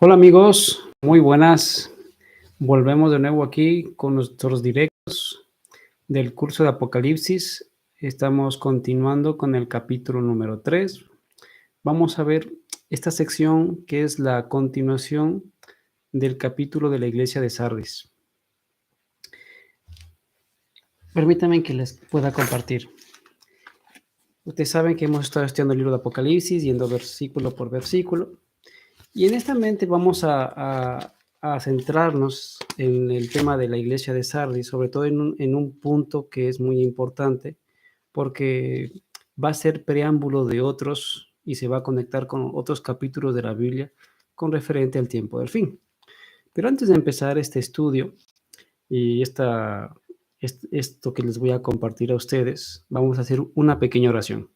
Hola amigos, muy buenas. Volvemos de nuevo aquí con nuestros directos del curso de Apocalipsis. Estamos continuando con el capítulo número 3. Vamos a ver esta sección que es la continuación del capítulo de la iglesia de Sardis. Permítanme que les pueda compartir. Ustedes saben que hemos estado estudiando el libro de Apocalipsis, yendo versículo por versículo. Y en esta mente vamos a centrarnos en el tema de la iglesia de Sardis, sobre todo en un punto que es muy importante, porque va a ser preámbulo de otros y se va a conectar con otros capítulos de la Biblia con referente al tiempo del fin. Pero antes de empezar este estudio y esto que les voy a compartir a ustedes, vamos a hacer una pequeña oración.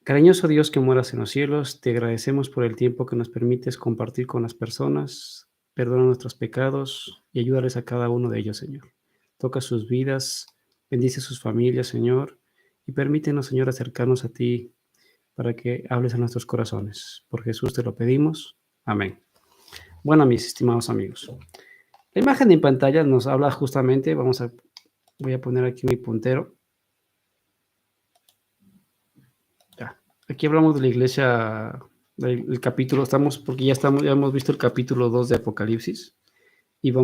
Cariñoso Dios que moras en los cielos, te agradecemos por el tiempo que nos permites compartir con las personas. Perdona nuestros pecados y ayúdales a cada uno de ellos, Señor. Toca sus vidas, bendice sus familias, Señor, y permítenos, Señor, acercarnos a ti para que hables a nuestros corazones. Por Jesús te lo pedimos. Amén. Bueno, mis estimados amigos, la imagen en pantalla nos habla justamente, voy a poner aquí mi puntero. Aquí hablamos de la iglesia, del capítulo, ya hemos visto el capítulo 2 de Apocalipsis y ya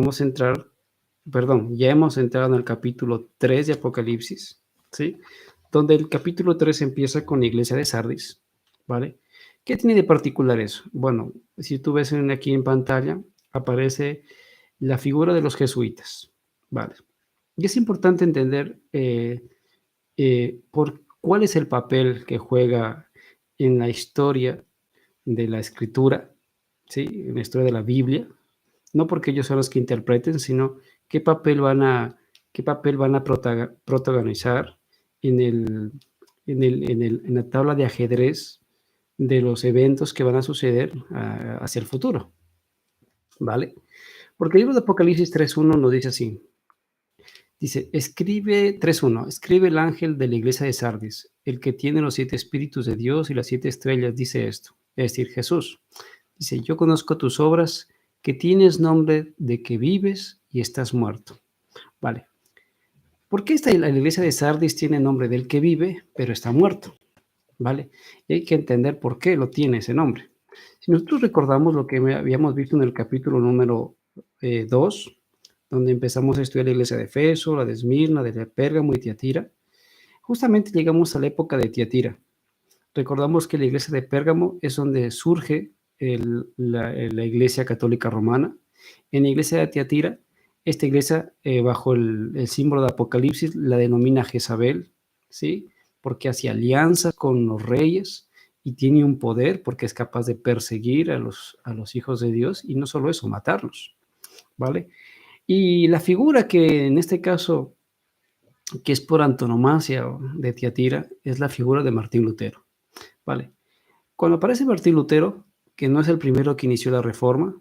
hemos entrado en el capítulo 3 de Apocalipsis, ¿sí? Donde el capítulo 3 empieza con la iglesia de Sardis, ¿vale? ¿Qué tiene de particular eso? Bueno, si tú ves aquí en pantalla, aparece la figura de los jesuitas, ¿vale? Y es importante entender cuál es el papel que juega en la historia de la escritura, ¿sí? En la historia de la Biblia, no porque ellos son los que interpreten, sino qué papel van a protagonizar en la tabla de ajedrez de los eventos que van a suceder hacia el futuro, ¿vale? Porque el libro de Apocalipsis 3.1 nos dice así, dice, escribe 3.1, escribe el ángel de la iglesia de Sardis, el que tiene los 7 espíritus de Dios y las 7 estrellas, dice esto, es decir, Jesús. Dice, yo conozco tus obras, que tienes nombre de que vives y estás muerto. Vale. ¿Por qué la iglesia de Sardis tiene nombre del que vive, pero está muerto? ¿Vale? Y hay que entender por qué lo tiene ese nombre. Si nosotros recordamos lo que habíamos visto en el capítulo número 2, donde empezamos a estudiar la iglesia de Efeso, la de Esmirna, de Pérgamo y Tiatira, justamente llegamos a la época de Tiatira. Recordamos que la iglesia de Pérgamo es donde surge la iglesia católica romana. En la iglesia de Tiatira, esta iglesia, bajo el símbolo de Apocalipsis, la denomina Jezabel, ¿sí? Porque hace alianza con los reyes y tiene un poder porque es capaz de perseguir a los hijos de Dios y no solo eso, matarlos, ¿vale? Y la figura que en este caso, que es por antonomasia de Tiatira, es la figura de Martín Lutero, ¿vale? Cuando aparece Martín Lutero, que no es el primero que inició la reforma,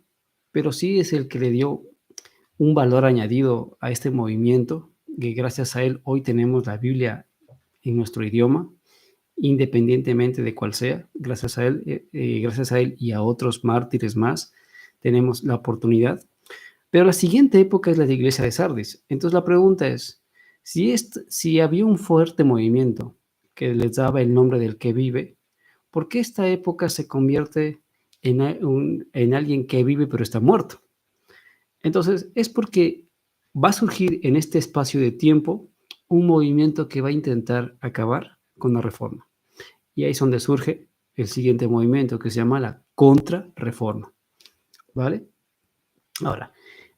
pero sí es el que le dio un valor añadido a este movimiento, que gracias a él hoy tenemos la Biblia en nuestro idioma, independientemente de cuál sea, gracias a él y a otros mártires más, tenemos la oportunidad. Pero la siguiente época es la de iglesia de Sardis. Entonces la pregunta es, si había un fuerte movimiento que les daba el nombre del que vive, ¿por qué esta época se convierte en alguien que vive pero está muerto? Entonces, es porque va a surgir en este espacio de tiempo un movimiento que va a intentar acabar con la reforma. Y ahí es donde surge el siguiente movimiento que se llama la contrarreforma, ¿vale? Ahora,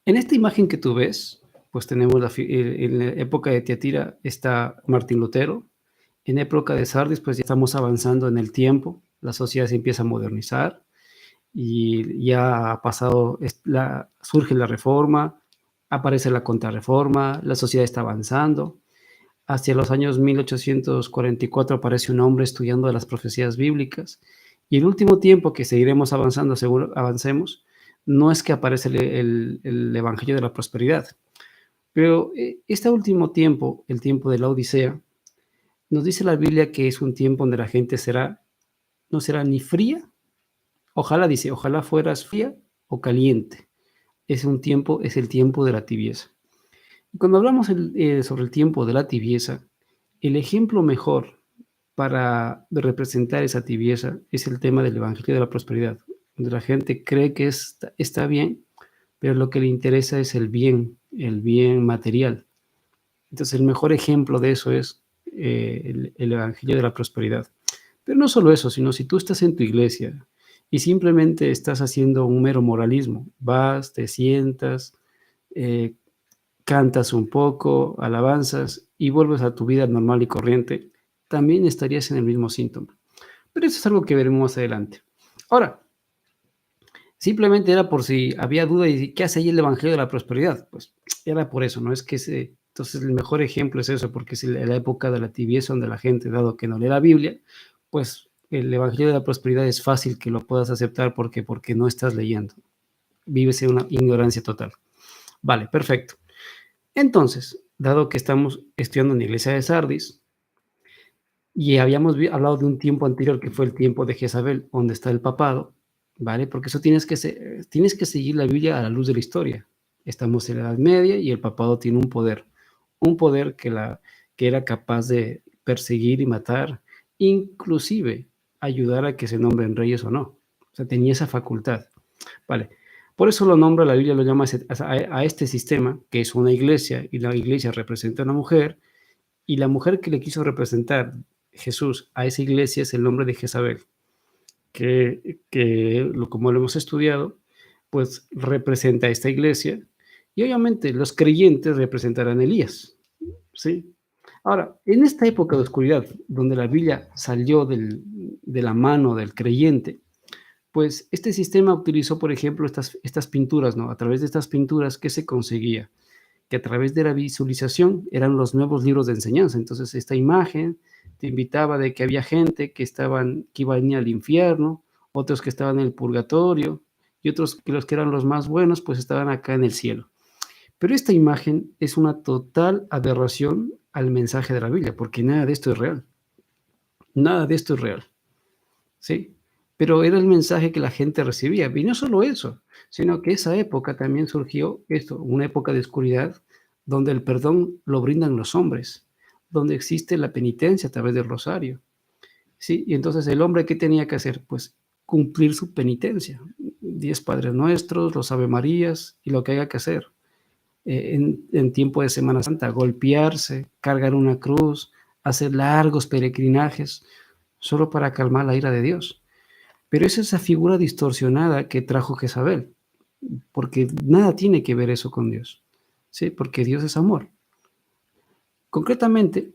en esta imagen que tú ves, pues tenemos en la época de Tiatira está Martín Lutero, en época de Sardis, pues ya estamos avanzando en el tiempo, la sociedad se empieza a modernizar y ya ha pasado, surge la reforma, aparece la contrarreforma, la sociedad está avanzando. Hacia los años 1844 aparece un hombre estudiando las profecías bíblicas y el último tiempo que seguiremos avanzando, seguro avancemos, no es que aparece el Evangelio de la Prosperidad, pero este último tiempo, el tiempo de la Odisea, nos dice la Biblia que es un tiempo donde la gente no será ni fría Ojalá, dice, ojalá fueras fría o caliente. Es el tiempo de la tibieza. Y cuando hablamos sobre el tiempo de la tibieza, el ejemplo mejor para representar esa tibieza es el tema del Evangelio de la Prosperidad, donde la gente cree que está bien, pero lo que le interesa es el bien material. Entonces, el mejor ejemplo de eso es el Evangelio de la Prosperidad. Pero no solo eso, sino si tú estás en tu iglesia y simplemente estás haciendo un mero moralismo, vas, te sientas, eh, cantas un poco, alabanzas y vuelves a tu vida normal y corriente, también estarías en el mismo síntoma. Pero eso es algo que veremos más adelante. Ahora, simplemente era por si había duda y qué hace ahí el Evangelio de la Prosperidad. Pues era por eso, ¿no? Es que entonces el mejor ejemplo es eso, porque es la época de la tibieza donde la gente, dado que no lee la Biblia, pues el Evangelio de la Prosperidad es fácil que lo puedas aceptar porque no estás leyendo. Vives en una ignorancia total. Vale, perfecto. Entonces, dado que estamos estudiando en la iglesia de Sardis y habíamos hablado de un tiempo anterior que fue el tiempo de Jezabel, donde está el papado, ¿vale? Porque eso tienes que seguir la Biblia a la luz de la historia. Estamos en la Edad Media y el papado tiene un poder que era capaz de perseguir y matar, inclusive ayudar a que se nombren reyes o no. O sea, tenía esa facultad. Vale. Por eso lo nombra, la Biblia lo llama a este sistema, que es una iglesia, y la iglesia representa a una mujer, y la mujer que le quiso representar Jesús a esa iglesia es el nombre de Jezabel, como lo hemos estudiado, pues representa a esta iglesia, y obviamente los creyentes representarán a Elías, ¿sí? Ahora, en esta época de oscuridad, donde la Biblia salió de la mano del creyente, pues este sistema utilizó, por ejemplo, estas pinturas, ¿no? A través de estas pinturas, ¿qué se conseguía? Que a través de la visualización eran los nuevos libros de enseñanza. Entonces, esta imagen te invitaba de que había gente que iba a venir al infierno, otros que estaban en el purgatorio, y otros que los que eran los más buenos, pues estaban acá en el cielo. Pero esta imagen es una total aberración al mensaje de la Biblia, porque nada de esto es real. Nada de esto es real. ¿Sí? Pero era el mensaje que la gente recibía. Y no solo eso, sino que esa época también surgió esto, una época de oscuridad donde el perdón lo brindan los hombres, donde existe la penitencia a través del rosario. ¿Sí? Y entonces el hombre, ¿qué tenía que hacer? Pues cumplir su penitencia. 10 Padres Nuestros, los Ave Marías y lo que haya que hacer. En tiempo de Semana Santa, golpearse, cargar una cruz, hacer largos peregrinajes, solo para calmar la ira de Dios. Pero es esa figura distorsionada que trajo Jezabel, porque nada tiene que ver eso con Dios, ¿sí? Porque Dios es amor. Concretamente,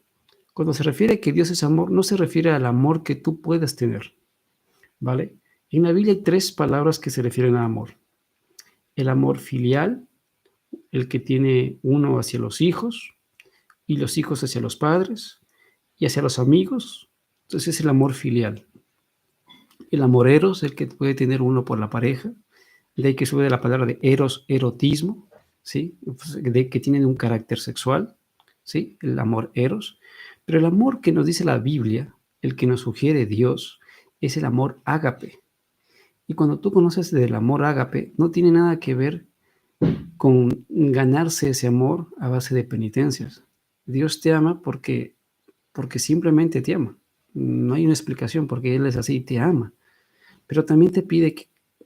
cuando se refiere a que Dios es amor, no se refiere al amor que tú puedas tener, ¿vale? En la Biblia hay 3 palabras que se refieren a amor. El amor filial, el que tiene uno hacia los hijos, y los hijos hacia los padres, y hacia los amigos. Entonces es el amor filial. El amor eros, el que puede tener uno por la pareja, de ahí que sube de la palabra de eros, erotismo, ¿sí? Pues, de que tienen un carácter sexual, ¿sí? El amor eros. Pero el amor que nos dice la Biblia, el que nos sugiere Dios, es el amor ágape. Y cuando tú conoces del amor ágape, no tiene nada que ver con ganarse ese amor a base de penitencias. Dios te ama porque simplemente te ama. No hay una explicación porque Él es así, te ama. Pero también te pide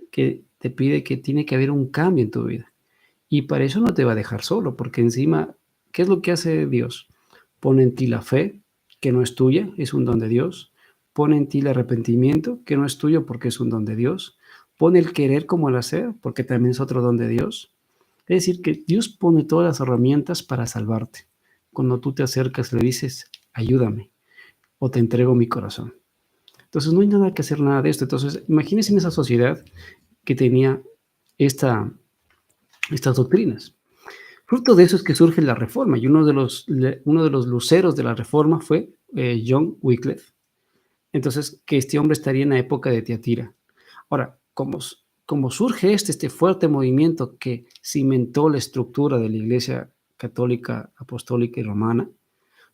que tiene que haber un cambio en tu vida. Y para eso no te va a dejar solo, porque encima, ¿qué es lo que hace Dios? Pone en ti la fe, que no es tuya, es un don de Dios. Pone en ti el arrepentimiento, que no es tuyo porque es un don de Dios. Pone el querer como el hacer, porque también es otro don de Dios. Es decir, que Dios pone todas las herramientas para salvarte. Cuando tú te acercas, le dices, ayúdame, o te entrego mi corazón. Entonces no hay nada que hacer nada de esto. Entonces imagínense en esa sociedad que tenía esta, estas doctrinas. Fruto de eso es que surge la Reforma y uno de los luceros de la Reforma fue John Wycliffe. Entonces, que este hombre estaría en la época de Tiatira. Ahora, como surge este fuerte movimiento que cimentó la estructura de la Iglesia católica, apostólica y romana,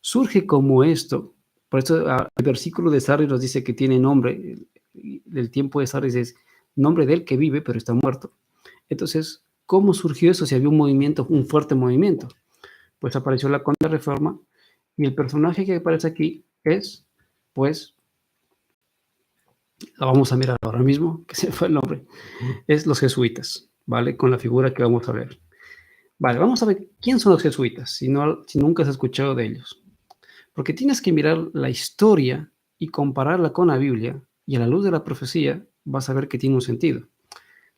surge como esto. Por eso el versículo de Sardis nos dice que tiene nombre, el tiempo de Sardis es nombre del que vive, pero está muerto. Entonces, ¿cómo surgió eso si había un movimiento, un fuerte movimiento? Pues apareció la Contrarreforma y el personaje que aparece aquí es, pues, lo vamos a mirar ahora mismo, que se fue el nombre, es los jesuitas, ¿vale? Con la figura que vamos a ver. Vale, vamos a ver quién son los jesuitas, si nunca has escuchado de ellos. Porque tienes que mirar la historia y compararla con la Biblia, y a la luz de la profecía vas a ver que tiene un sentido.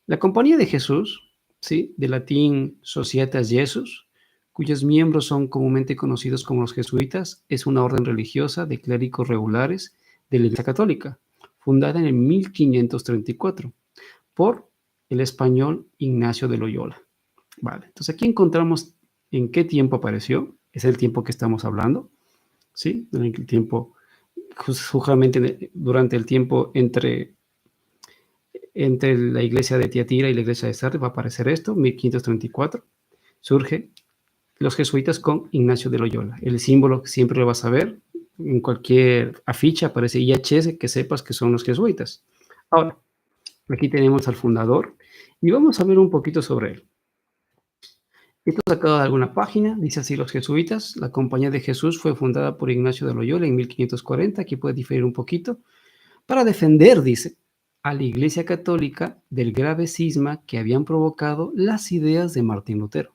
La Compañía de Jesús, ¿sí? De latín Societas Jesus, cuyos miembros son comúnmente conocidos como los jesuitas, es una orden religiosa de clérigos regulares de la Iglesia Católica, fundada en el 1534 por el español Ignacio de Loyola. Vale, entonces aquí encontramos en qué tiempo apareció, es el tiempo que estamos hablando, ¿sí? En el tiempo, justamente durante el tiempo entre la iglesia de Tiatira y la iglesia de Sardes va a aparecer esto, 1534, surge los jesuitas con Ignacio de Loyola. El símbolo siempre lo vas a ver, en cualquier afiche aparece IHS, que sepas que son los jesuitas. Ahora, aquí tenemos al fundador y vamos a ver un poquito sobre él. Esto sacado de alguna página, dice así: los jesuitas, la Compañía de Jesús fue fundada por Ignacio de Loyola en 1540, aquí puede diferir un poquito, para defender, dice, a la Iglesia Católica del grave cisma que habían provocado las ideas de Martín Lutero.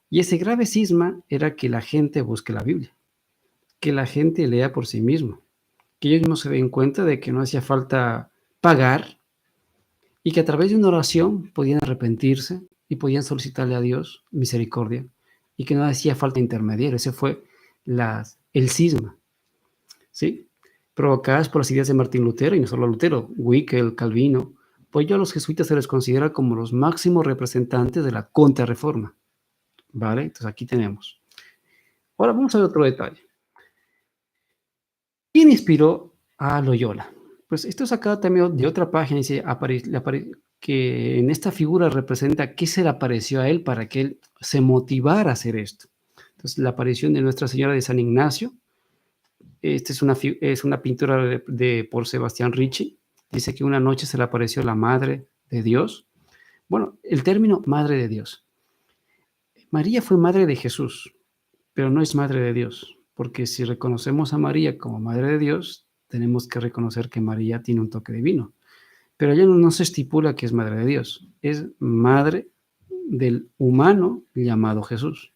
Y ese grave cisma era que la gente busque la Biblia, que la gente lea por sí mismo, que ellos mismos se den cuenta de que no hacía falta pagar y que a través de una oración podían arrepentirse y podían solicitarle a Dios misericordia y que no hacía falta intermediario. Ese fue el cisma, ¿sí? Provocadas por las ideas de Martín Lutero, y no solo Lutero, Wickel, Calvino, pues ya a los jesuitas se les considera como los máximos representantes de la Contrarreforma, ¿vale? Entonces aquí tenemos. Ahora vamos a ver otro detalle. ¿Quién inspiró a Loyola? Pues esto es sacado también de otra página, dice que en esta figura representa qué se le apareció a él para que él se motivara a hacer esto. Entonces, la aparición de Nuestra Señora de San Ignacio, esta es una pintura por Sebastián Ricci. Dice que una noche se le apareció la Madre de Dios. Bueno, el término Madre de Dios. María fue Madre de Jesús, pero no es Madre de Dios, porque si reconocemos a María como Madre de Dios, tenemos que reconocer que María tiene un toque divino. Pero ella no se estipula que es Madre de Dios, es Madre del humano llamado Jesús,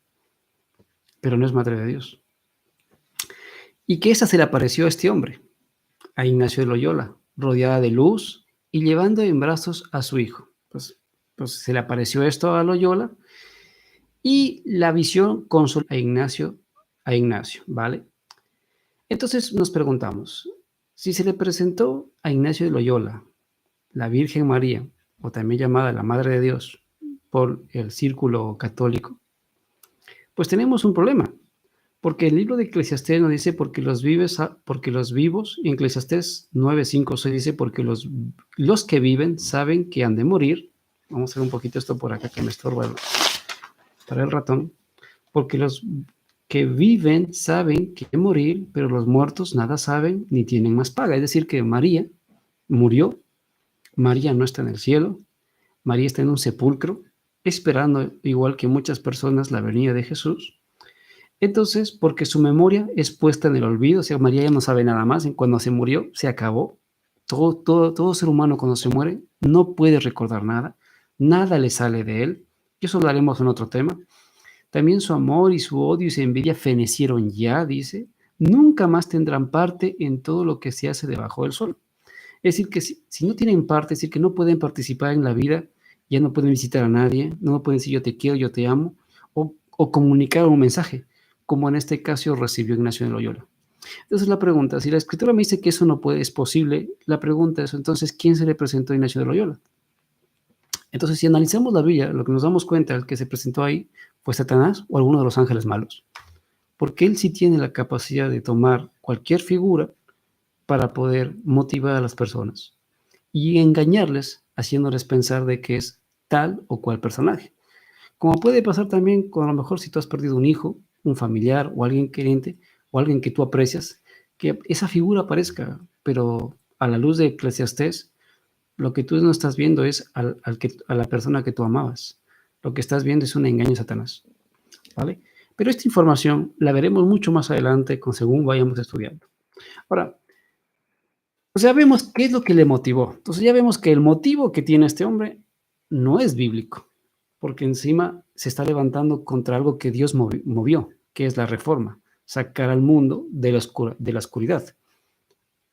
pero no es Madre de Dios. Y que esa se le apareció a este hombre, a Ignacio de Loyola, rodeada de luz y llevando en brazos a su hijo. Pues se le apareció esto a Loyola y la visión consoló a Ignacio, ¿vale? Entonces nos preguntamos, si se le presentó a Ignacio de Loyola, la Virgen María, o también llamada la Madre de Dios, por el círculo católico, pues tenemos un problema, porque el libro de Eclesiastés nos dice porque los vivos, y en Eclesiastés 9, 5, 6 dice porque los que viven saben que han de morir. Vamos a hacer un poquito esto por acá que me estorba para el ratón. Porque los que viven saben que han de morir, pero los muertos nada saben ni tienen más paga. Es decir, que María murió, María no está en el cielo, María está en un sepulcro, esperando, igual que muchas personas, la venida de Jesús. Entonces, porque su memoria es puesta en el olvido, o sea, María ya no sabe nada más, cuando se murió, se acabó. Todo ser humano cuando se muere no puede recordar nada, nada le sale de él, y eso lo haremos en otro tema. También su amor y su odio y su envidia fenecieron ya, dice, nunca más tendrán parte en todo lo que se hace debajo del sol. Es decir, que si no tienen parte, es decir, que no pueden participar en la vida, ya no pueden visitar a nadie, no pueden decir yo te quiero, yo te amo, o comunicar un mensaje, como en este caso recibió Ignacio de Loyola. Entonces la pregunta, si la escritura me dice que eso no es posible, la pregunta es entonces, ¿quién se le presentó a Ignacio de Loyola? Entonces, si analizamos la Biblia, lo que nos damos cuenta, el que se presentó ahí fue Satanás o alguno de los ángeles malos, porque él sí tiene la capacidad de tomar cualquier figura para poder motivar a las personas y engañarles, haciéndoles pensar de que es tal o cual personaje. Como puede pasar también con, a lo mejor, si tú has perdido un hijo, un familiar o alguien queriente o alguien que tú aprecias, que esa figura aparezca, pero a la luz de Eclesiastés, Lo que tú no estás viendo es a la persona que tú amabas. Lo que estás viendo es un engaño de Satanás, ¿vale? Pero esta información la veremos mucho más adelante según vayamos estudiando. Ahora, pues ya vemos qué es lo que le motivó. Entonces ya vemos que el motivo que tiene este hombre no es bíblico, porque encima se está levantando contra algo que Dios movió, que es la reforma, sacar al mundo de la oscuridad.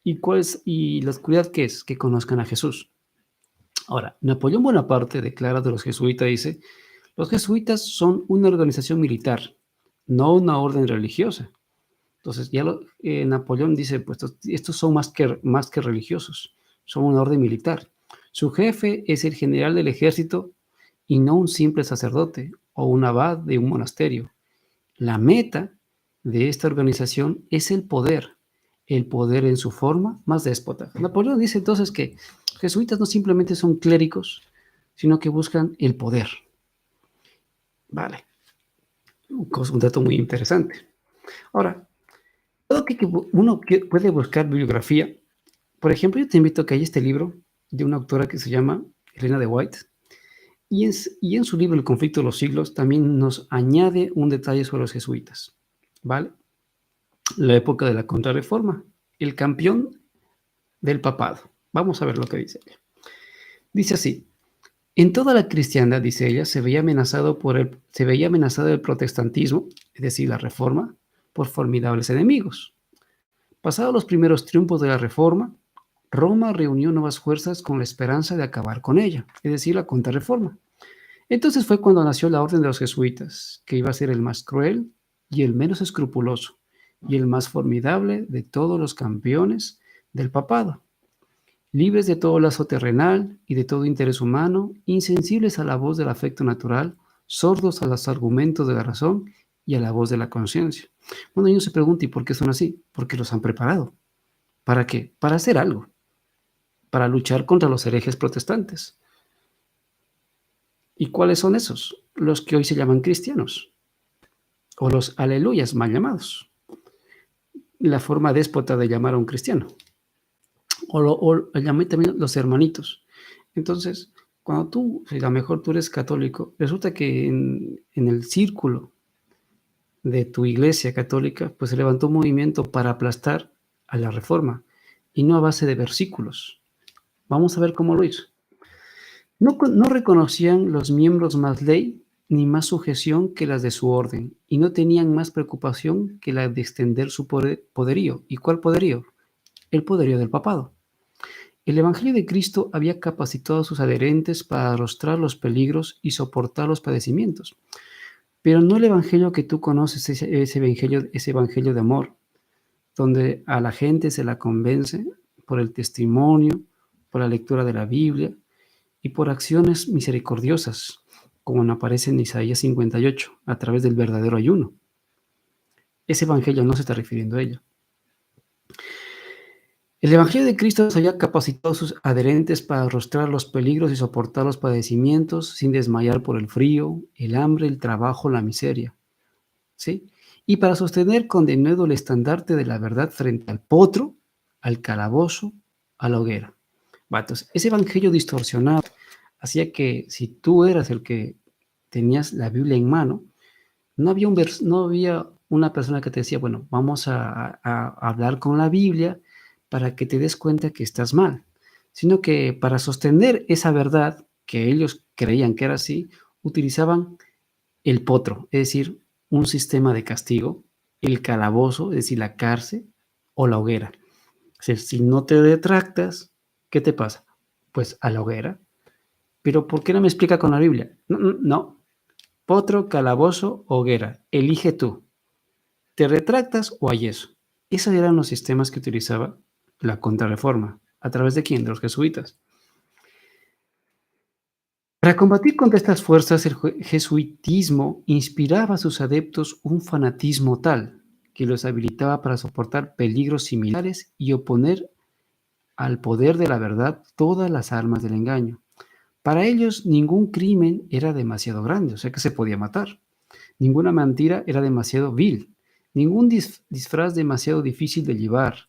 ¿Y la oscuridad qué es? Que conozcan a Jesús. Ahora, Napoleón Bonaparte declara de los jesuitas, dice, los jesuitas son una organización militar, no una orden religiosa. Entonces, Napoleón dice, pues estos son más que religiosos, son una orden militar. Su jefe es el general del ejército y no un simple sacerdote o un abad de un monasterio. La meta de esta organización es el poder en su forma más déspota. Napoleón dice entonces que los jesuitas no simplemente son clérigos, sino que buscan el poder. Vale, un dato muy interesante. Ahora, todo que uno puede buscar bibliografía. Por ejemplo, yo te invito a que hay este libro de una autora que se llama Elena de White, y en su libro El conflicto de los siglos también nos añade un detalle sobre los jesuitas, ¿vale? La época de la Contrarreforma, el campeón del papado. Vamos a ver lo que dice ella. Dice así: en toda la cristiandad, dice ella, se veía amenazado el protestantismo, es decir, la Reforma, por formidables enemigos. Pasados los primeros triunfos de la Reforma, Roma reunió nuevas fuerzas con la esperanza de acabar con ella, es decir, la Contrarreforma. Entonces fue cuando nació la Orden de los Jesuitas, que iba a ser el más cruel y el menos escrupuloso, y el más formidable de todos los campeones del papado. Libres de todo lazo terrenal y de todo interés humano, insensibles a la voz del afecto natural, sordos a los argumentos de la razón y a la voz de la conciencia. Bueno, y uno se pregunta, ¿y por qué son así? Porque los han preparado. ¿Para qué? Para hacer algo, para luchar contra los herejes protestantes. ¿Y cuáles son esos? Los que hoy se llaman cristianos, o los aleluyas mal llamados. La forma déspota de llamar a un cristiano. O llamé también los hermanitos. Entonces, cuando si a lo mejor tú eres católico, resulta que en el círculo de tu iglesia católica, pues se levantó un movimiento para aplastar a la Reforma, y no a base de versículos. Vamos a ver cómo lo hizo. No reconocían los miembros más ley ni más sujeción que las de su orden, y no tenían más preocupación que la de extender su poderío. ¿Y cuál poderío? El poderío del papado. El Evangelio de Cristo había capacitado a sus adherentes para arrostrar los peligros y soportar los padecimientos. Pero no el Evangelio que tú conoces, ese evangelio de amor, donde a la gente se la convence por el testimonio, por la lectura de la Biblia y por acciones misericordiosas, como aparece en Isaías 58, a través del verdadero ayuno. Ese Evangelio no se está refiriendo a ello. El Evangelio de Cristo había capacitado a sus adherentes para arrostrar los peligros y soportar los padecimientos sin desmayar por el frío, el hambre, el trabajo, la miseria. ¿Sí? Y para sostener con denuedo el estandarte de la verdad frente al potro, al calabozo, a la hoguera. Entonces, ese evangelio distorsionado hacía que si tú eras el que tenías la Biblia en mano, no había una persona que te decía, bueno, vamos a hablar con la Biblia para que te des cuenta que estás mal, sino que para sostener esa verdad que ellos creían que era así, utilizaban el potro, es decir, un sistema de castigo, el calabozo, es decir, la cárcel, o la hoguera. O sea, si no te detractas, ¿qué te pasa? Pues a la hoguera. Pero ¿por qué no me explica con la Biblia? No. Potro, calabozo, hoguera. Elige tú. ¿Te retractas o hay eso? Esos eran los sistemas que utilizaba la Contrarreforma. ¿A través de quién? De los jesuitas. Para combatir contra estas fuerzas, el jesuitismo inspiraba a sus adeptos un fanatismo tal que los habilitaba para soportar peligros similares y oponer al poder de la verdad todas las armas del engaño. Para ellos, ningún crimen era demasiado grande, o sea que se podía matar. Ninguna mentira era demasiado vil. Ningún disfraz demasiado difícil de llevar.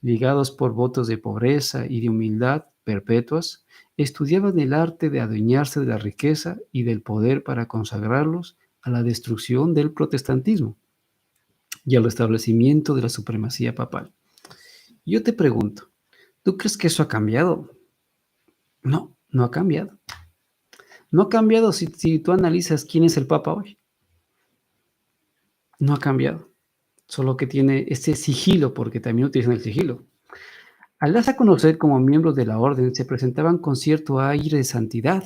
Ligados por votos de pobreza y de humildad, perpetuas, estudiaban el arte de adueñarse de la riqueza y del poder para consagrarlos a la destrucción del protestantismo y al restablecimiento de la supremacía papal. Yo te pregunto, ¿tú crees que eso ha cambiado? No, no ha cambiado. No ha cambiado si tú analizas quién es el Papa hoy. No ha cambiado. Solo que tiene este sigilo, porque también utilizan el sigilo. Al darse a conocer como miembros de la orden, se presentaban con cierto aire de santidad,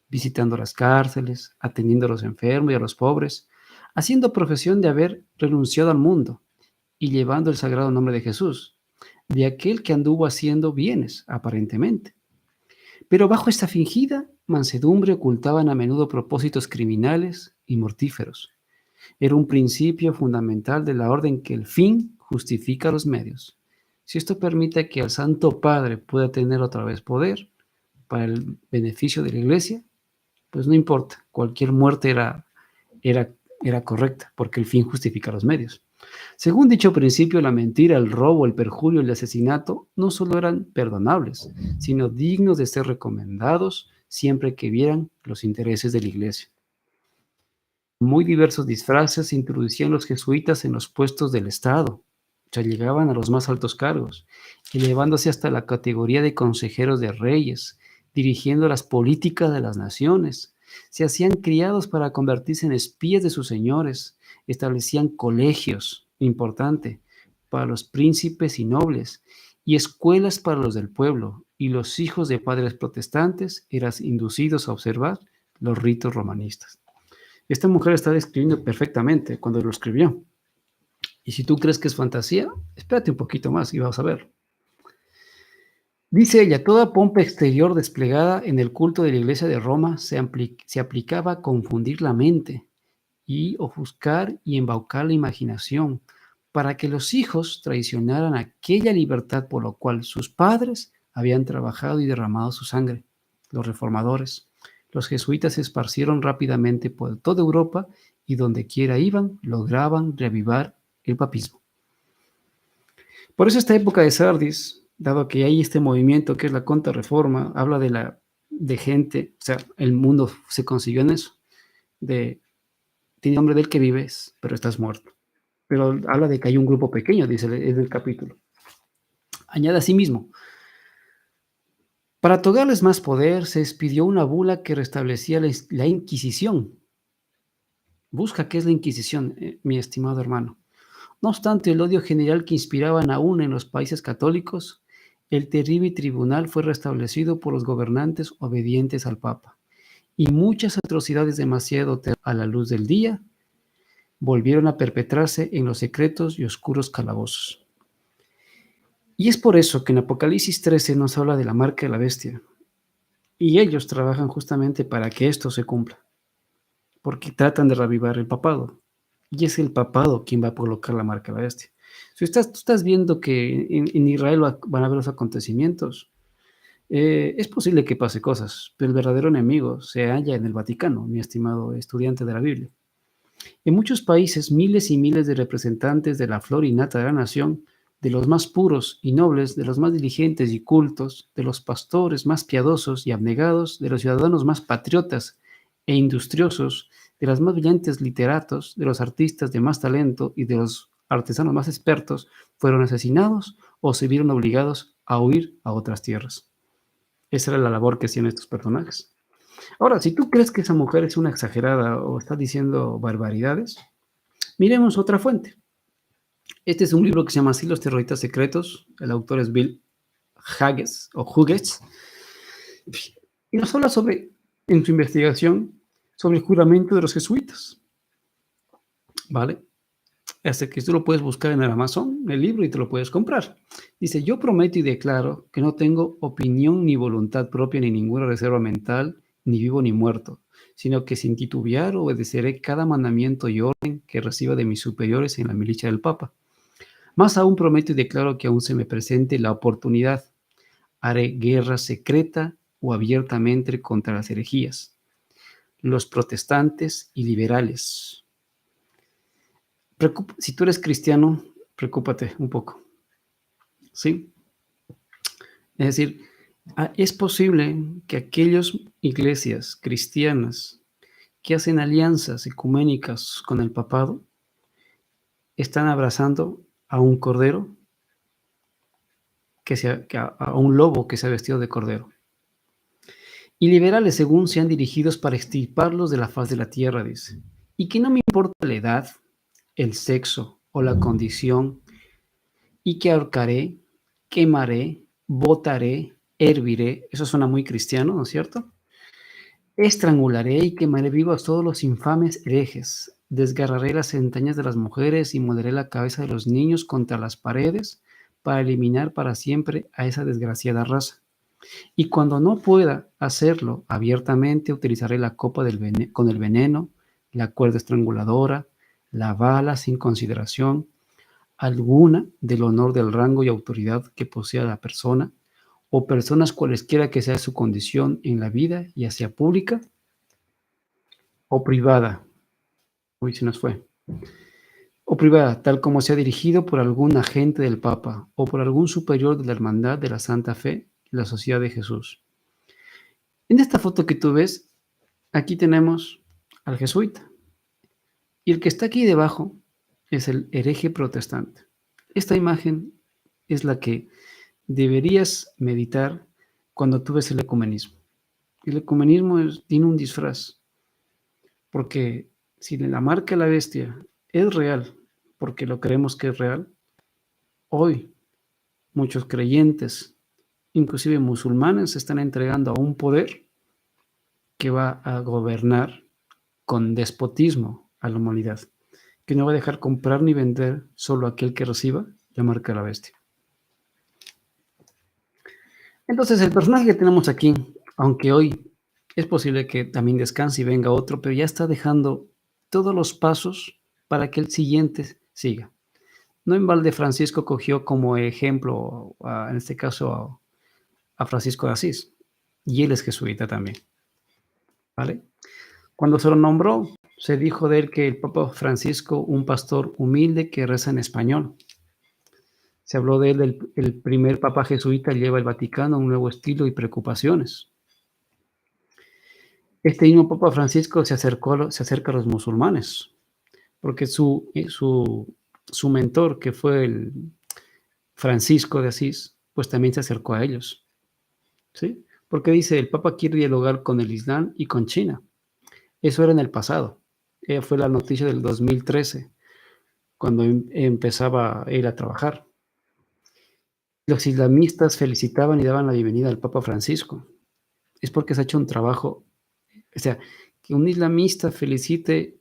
visitando las cárceles, atendiendo a los enfermos y a los pobres, haciendo profesión de haber renunciado al mundo y llevando el sagrado nombre de Jesús, de aquel que anduvo haciendo bienes, aparentemente. Pero bajo esta fingida mansedumbre ocultaban a menudo propósitos criminales y mortíferos. Era un principio fundamental de la orden que el fin justifica los medios. Si esto permite que el Santo Padre pueda tener otra vez poder para el beneficio de la Iglesia, pues no importa, cualquier muerte era, era correcta, porque el fin justifica los medios. Según dicho principio, la mentira, el robo, el perjurio y el asesinato no solo eran perdonables, sino dignos de ser recomendados siempre que vieran los intereses de la Iglesia. Muy diversos disfraces se introducían los jesuitas en los puestos del Estado, o sea, llegaban a los más altos cargos, elevándose hasta la categoría de consejeros de reyes, dirigiendo las políticas de las naciones. Se hacían criados para convertirse en espías de sus señores, establecían colegios, importante, para los príncipes y nobles, y escuelas para los del pueblo, y los hijos de padres protestantes eran inducidos a observar los ritos romanistas. Esta mujer está describiendo perfectamente cuando lo escribió. Y si tú crees que es fantasía, espérate un poquito más y vas a ver. Dice ella, toda pompa exterior desplegada en el culto de la iglesia de Roma se aplicaba a confundir la mente y ofuscar y embaucar la imaginación para que los hijos traicionaran aquella libertad por la cual sus padres habían trabajado y derramado su sangre. Los reformadores, los jesuitas se esparcieron rápidamente por toda Europa y donde quiera iban, lograban reavivar el papismo. Por eso esta época de Sardis, dado que hay este movimiento que es la contrarreforma, habla de gente, o sea, el mundo se consiguió en eso, de tiene nombre del que vives, pero estás muerto. Pero habla de que hay un grupo pequeño, dice en el capítulo. Añade asimismo, para otorgarles más poder, se expidió una bula que restablecía la Inquisición. Busca qué es la Inquisición, mi estimado hermano. No obstante el odio general que inspiraban aún en los países católicos, el terrible tribunal fue restablecido por los gobernantes obedientes al Papa, y muchas atrocidades demasiado a la luz del día volvieron a perpetrarse en los secretos y oscuros calabozos. Y es por eso que en Apocalipsis 13 nos habla de la marca de la bestia, y ellos trabajan justamente para que esto se cumpla, porque tratan de reavivar el papado. Y es el papado quien va a colocar la marca de la bestia. Si tú estás viendo que en Israel van a haber los acontecimientos, es posible que pase cosas, pero el verdadero enemigo se halla en el Vaticano, mi estimado estudiante de la Biblia. En muchos países, miles y miles de representantes de la flor y nata de la nación, de los más puros y nobles, de los más diligentes y cultos, de los pastores más piadosos y abnegados, de los ciudadanos más patriotas e industriosos, de los más brillantes literatos, de los artistas de más talento y de los artesanos más expertos, fueron asesinados o se vieron obligados a huir a otras tierras. Esa era la labor que hacían estos personajes. Ahora, si tú crees que esa mujer es una exagerada o está diciendo barbaridades, miremos otra fuente. Este es un libro que se llama así, Los terroristas secretos. El autor es Bill Hughes. Y nos habla sobre, en su investigación, sobre el juramento de los jesuitas. ¿Vale? Hasta que tú lo puedes buscar en el Amazon, el libro, y te lo puedes comprar. Dice, yo prometo y declaro que no tengo opinión ni voluntad propia ni ninguna reserva mental, ni vivo ni muerto, sino que sin titubear obedeceré cada mandamiento y orden que reciba de mis superiores en la milicia del Papa. Más aún prometo y declaro que aún se me presente la oportunidad, haré guerra secreta o abiertamente contra las herejías, los protestantes y liberales. Si tú eres cristiano, preocúpate un poco, ¿sí? Es decir, Es posible que aquellas iglesias cristianas que hacen alianzas ecuménicas con el papado están abrazando a un cordero a un lobo que se ha vestido de cordero. Y liberales según sean dirigidos para extirparlos de la faz de la tierra, dice. Y que no me importa la edad, el sexo o la condición, y que ahorcaré, quemaré, botaré, herviré. Eso suena muy cristiano, ¿no es cierto? Estrangularé y quemaré vivos todos los infames herejes. Desgarraré las entrañas de las mujeres y moleré la cabeza de los niños contra las paredes para eliminar para siempre a esa desgraciada raza. Y cuando no pueda hacerlo abiertamente, utilizaré la copa con el veneno, la cuerda estranguladora, la bala sin consideración alguna del honor, del rango y autoridad que posea la persona o personas cualesquiera que sea su condición en la vida, ya sea pública o privada. Uy, se nos fue. O privada, tal como sea dirigido por algún agente del Papa o por algún superior de la Hermandad de la Santa Fe y la Sociedad de Jesús. En esta foto que tú ves, aquí tenemos al jesuita. Y el que está aquí debajo es el hereje protestante. Esta imagen es la que deberías meditar cuando tú ves el ecumenismo. El ecumenismo tiene un disfraz, porque si la marca de la bestia es real, porque lo creemos que es real, hoy muchos creyentes, inclusive musulmanes, se están entregando a un poder que va a gobernar con despotismo a la humanidad, que no va a dejar comprar ni vender solo aquel que reciba la marca de la bestia. Entonces, el personaje que tenemos aquí, aunque hoy es posible que también descanse y venga otro, pero ya está dejando todos los pasos para que el siguiente siga. No en balde Francisco cogió como ejemplo, en este caso, a Francisco de Asís, y él es jesuita también, ¿vale? Cuando se lo nombró, se dijo de él que el Papa Francisco, un pastor humilde que reza en español. Se habló de él, el primer papa jesuita lleva el Vaticano a un nuevo estilo y preocupaciones. Este mismo Papa Francisco se acerca a los musulmanes, porque su mentor, que fue el Francisco de Asís, pues también se acercó a ellos, ¿sí? Porque dice, el Papa quiere dialogar con el Islam y con China. Eso era en el pasado. Fue la noticia del 2013, cuando empezaba él a trabajar. Los islamistas felicitaban y daban la bienvenida al Papa Francisco. Es porque se ha hecho un trabajo, o sea, que un islamista felicite,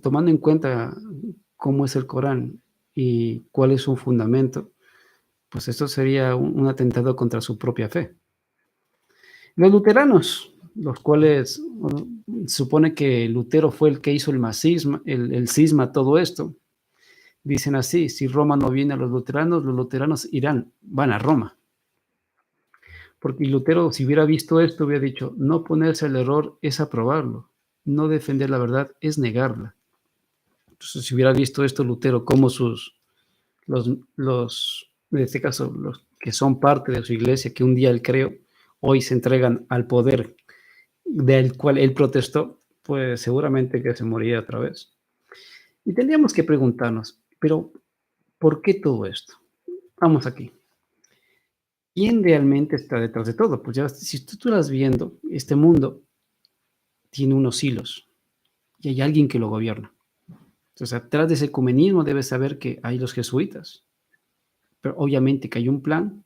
tomando en cuenta cómo es el Corán y cuál es su fundamento, pues esto sería un atentado contra su propia fe. Los luteranos, los cuales supone que Lutero fue el que hizo el cisma, todo esto, dicen así: si Roma no viene a los luteranos van a Roma. Porque Lutero, si hubiera visto esto, hubiera dicho, no ponerse al error es aprobarlo, no defender la verdad es negarla. Entonces, si hubiera visto esto Lutero, como en este caso, los que son parte de su iglesia, que un día él creó, hoy se entregan al poder del cual él protestó, pues seguramente que se moriría otra vez. Y tendríamos que preguntarnos, pero ¿por qué todo esto? Vamos aquí. ¿Quién realmente está detrás de todo? Pues ya, si tú estás viendo, este mundo tiene unos hilos y hay alguien que lo gobierna. Entonces, atrás de ese ecumenismo debes saber que hay los jesuitas, pero obviamente que hay un plan.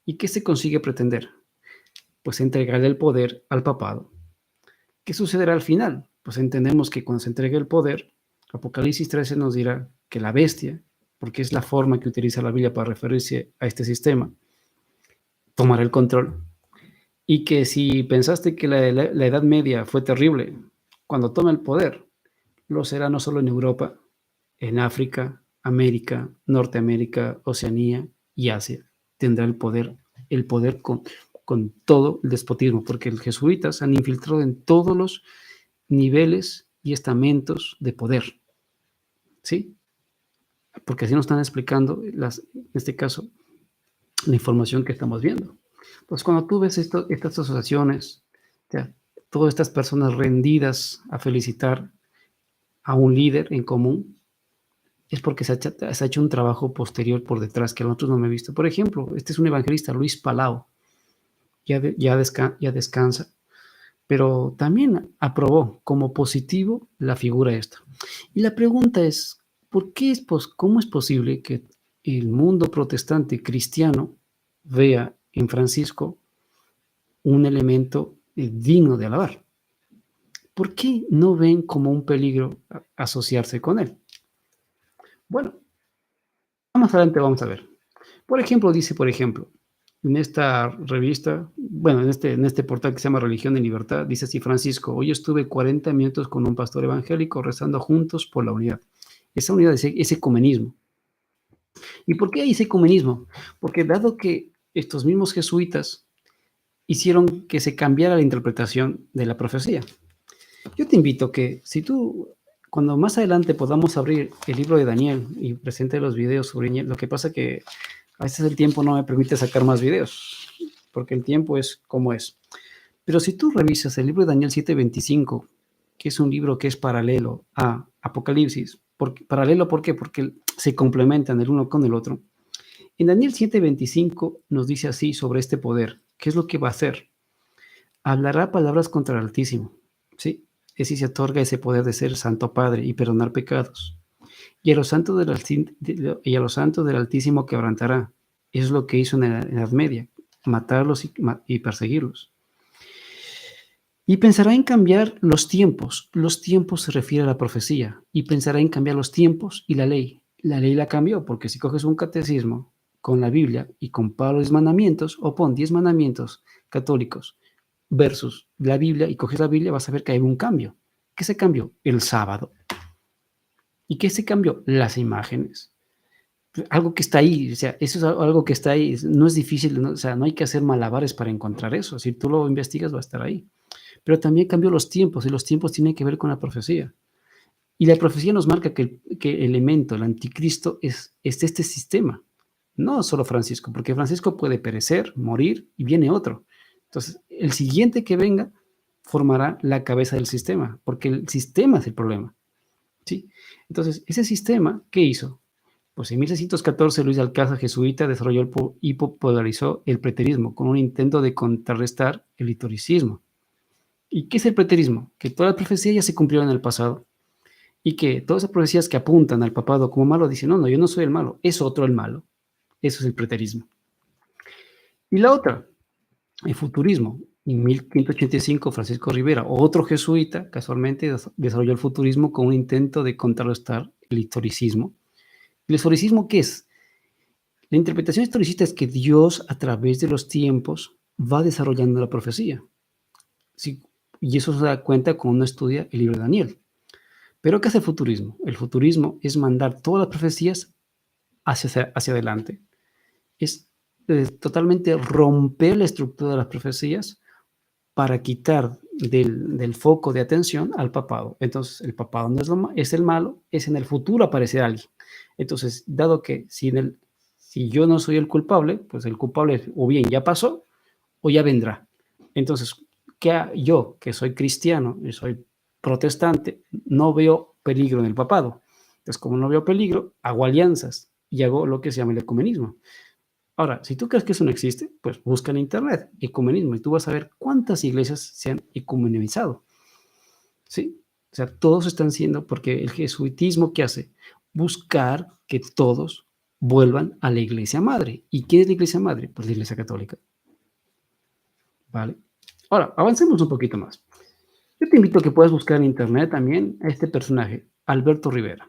¿Y qué se consigue pretender? Pues entregarle el poder al papado. ¿Qué sucederá al final? Pues entendemos que cuando se entregue el poder, Apocalipsis 13 nos dirá que la bestia, porque es la forma que utiliza la Biblia para referirse a este sistema, tomará el control. Y que si pensaste que la Edad Media fue terrible, cuando toma el poder, lo será no solo en Europa, en África, América, Norteamérica, Oceanía y Asia. Tendrá el poder con todo el despotismo, porque los jesuitas han infiltrado en todos los niveles y estamentos de poder, ¿sí? Porque así nos están explicando, en este caso, la información que estamos viendo. Pues cuando tú ves estas asociaciones, o sea, todas estas personas rendidas a felicitar a un líder en común, es porque se ha hecho un trabajo posterior por detrás que nosotros no hemos visto. Por ejemplo, este es un evangelista, Luis Palau, ya descansa, pero también aprobó como positivo la figura esta. Y la pregunta es, ¿cómo es posible que el mundo protestante cristiano vea en Francisco un elemento digno de alabar? ¿Por qué no ven como un peligro asociarse con él? Bueno, más adelante vamos a ver. Por ejemplo, en esta revista, bueno, en este portal que se llama Religión y Libertad, dice así Francisco: hoy estuve 40 minutos con un pastor evangélico rezando juntos por la unidad. Esa unidad es ecumenismo. ¿Y por qué hay ese ecumenismo? Porque dado que estos mismos jesuitas hicieron que se cambiara la interpretación de la profecía. Yo te invito que si tú, cuando más adelante podamos abrir el libro de Daniel y presente los videos sobre Daniel, lo que pasa que a veces el tiempo no me permite sacar más videos, porque el tiempo es como es. Pero si tú revisas el libro de Daniel 7:25, que es un libro que es paralelo a Apocalipsis, paralelo, ¿por qué? Porque se complementan el uno con el otro. En Daniel 7:25 nos dice así sobre este poder, ¿qué es lo que va a hacer? Hablará palabras contra el Altísimo, ¿sí? Es decir, se otorga ese poder de ser Santo Padre y perdonar pecados. Y a los santos del Altísimo quebrantará. Eso es lo que hizo en la Edad Media, matarlos y perseguirlos. Y pensará en cambiar los tiempos. Los tiempos se refiere a la profecía. Y pensará en cambiar los tiempos y la ley. La ley la cambió, porque si coges un catecismo con la Biblia y compara los mandamientos, o pon 10 mandamientos católicos versus la Biblia, y coges la Biblia, vas a ver que hay un cambio. ¿Qué se cambió? El sábado. ¿Y qué se cambió? Las imágenes. Algo que está ahí, o sea, eso es algo que está ahí, no es difícil, ¿no? O sea, no hay que hacer malabares para encontrar eso. Si tú lo investigas, va a estar ahí. Pero también cambió los tiempos, y los tiempos tienen que ver con la profecía. Y la profecía nos marca que el elemento, el anticristo, es este sistema, no solo Francisco, porque Francisco puede perecer, morir, y viene otro. Entonces, el siguiente que venga formará la cabeza del sistema, porque el sistema es el problema, ¿sí? Entonces, ese sistema, ¿qué hizo? Pues en 1614 Luis de Alcázar, jesuita, desarrolló y popularizó el preterismo con un intento de contrarrestar el liturgicismo. ¿Y qué es el preterismo? Que todas las profecías ya se cumplieron en el pasado y que todas esas profecías que apuntan al papado como malo dicen, no, no, yo no soy el malo, es otro el malo. Eso es el preterismo. Y la otra, el futurismo. En 1585 Francisco Rivera, otro jesuita, casualmente desarrolló el futurismo con un intento de contrarrestar el historicismo. ¿El historicismo qué es? La interpretación historicista es que Dios, a través de los tiempos, va desarrollando la profecía. Sí, y eso se da cuenta cuando uno estudia el libro de Daniel. Pero ¿qué hace el futurismo? El futurismo es mandar todas las profecías hacia adelante. Es totalmente romper la estructura de las profecías para quitar del foco de atención al papado. Entonces, el papado no es el malo, es en el futuro aparecer alguien. Entonces, dado que si yo no soy el culpable, pues el culpable o bien ya pasó o ya vendrá. Entonces, yo, que soy cristiano y soy protestante, no veo peligro en el papado. Entonces, como no veo peligro, hago alianzas y hago lo que se llama el ecumenismo. Ahora, si tú crees que eso no existe, pues busca en internet ecumenismo y tú vas a ver cuántas iglesias se han ecumenizado, ¿sí? O sea, todos están siendo, porque el jesuitismo, ¿qué hace? Buscar que todos vuelvan a la iglesia madre. ¿Y quién es la iglesia madre? Pues la iglesia católica, ¿vale? Ahora, avancemos un poquito más. Yo te invito a que puedas buscar en internet también a este personaje, Alberto Rivera.